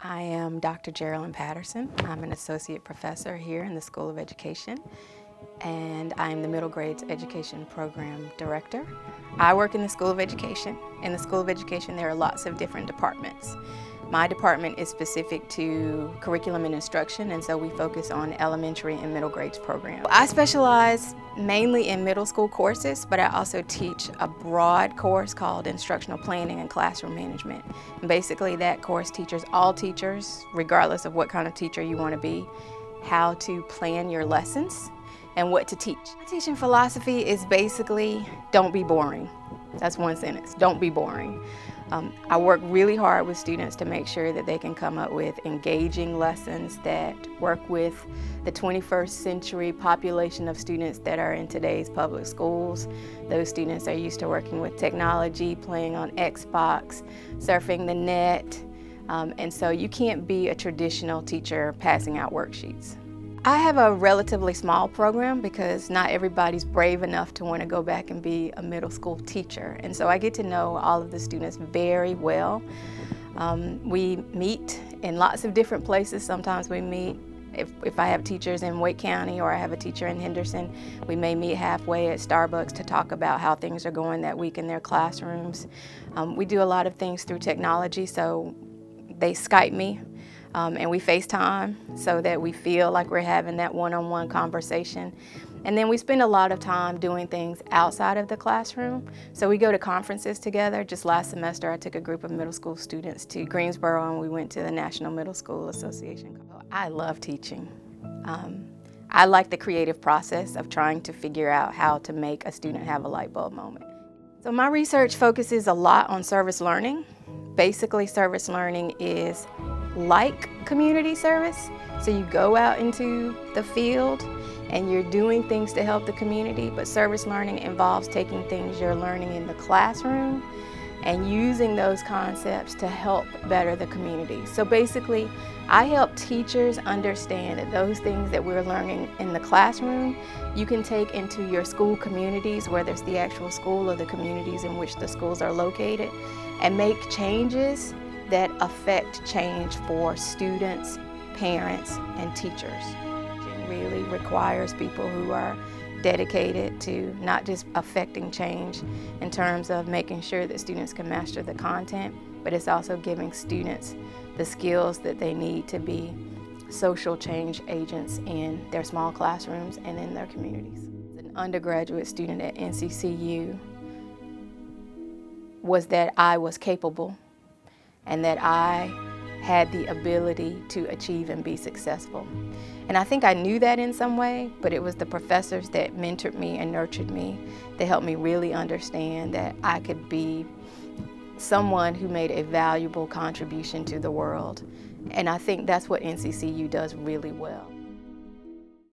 I am Dr. Gerrelyn Patterson. I'm an associate professor here in the School of Education, and I'm the Middle Grades Education Program Director. I work in the School of Education. In the School of Education, there are lots of different departments. My department is specific to curriculum and instruction, and so we focus on elementary and middle grades programs. I specialize mainly in middle school courses, but I also teach a broad course called Instructional Planning and Classroom Management. And basically that course teaches all teachers, regardless of what kind of teacher you want to be, how to plan your lessons and what to teach. My teaching philosophy is basically don't be boring. That's one sentence, don't be boring. I work really hard with students to make sure that they can come up with engaging lessons that work with the 21st century population of students that are in today's public schools. Those students are used to working with technology, playing on Xbox, surfing the net, and so you can't be a traditional teacher passing out worksheets. I have a relatively small program because not everybody's brave enough to want to go back and be a middle school teacher. And so I get to know all of the students very well. We meet in lots of different places. Sometimes we meet, if I have teachers in Wake County or I have a teacher in Henderson, we may meet halfway at Starbucks to talk about how things are going that week in their classrooms. We do a lot of things through technology, so they Skype me. And we FaceTime so that we feel like we're having that one-on-one conversation. And then we spend a lot of time doing things outside of the classroom. So we go to conferences together. Just last semester, I took a group of middle school students to Greensboro and we went to the National Middle School Association. I love teaching. I like the creative process of trying to figure out how to make a student have a light bulb moment. So my research focuses a lot on service learning. Basically, service learning is like community service. So you go out into the field and you're doing things to help the community, but service learning involves taking things you're learning in the classroom and using those concepts to help better the community. So basically, I help teachers understand that those things that we're learning in the classroom, you can take into your school communities, whether it's the actual school or the communities in which the schools are located, and make changes that affect change for students, parents, and teachers. It really requires people who are dedicated to not just affecting change in terms of making sure that students can master the content, but it's also giving students the skills that they need to be social change agents in their small classrooms and in their communities. An undergraduate student at NCCU was that I was capable and that I had the ability to achieve and be successful. And I think I knew that in some way, but it was the professors that mentored me and nurtured me that helped me really understand that I could be someone who made a valuable contribution to the world. And I think that's what NCCU does really well.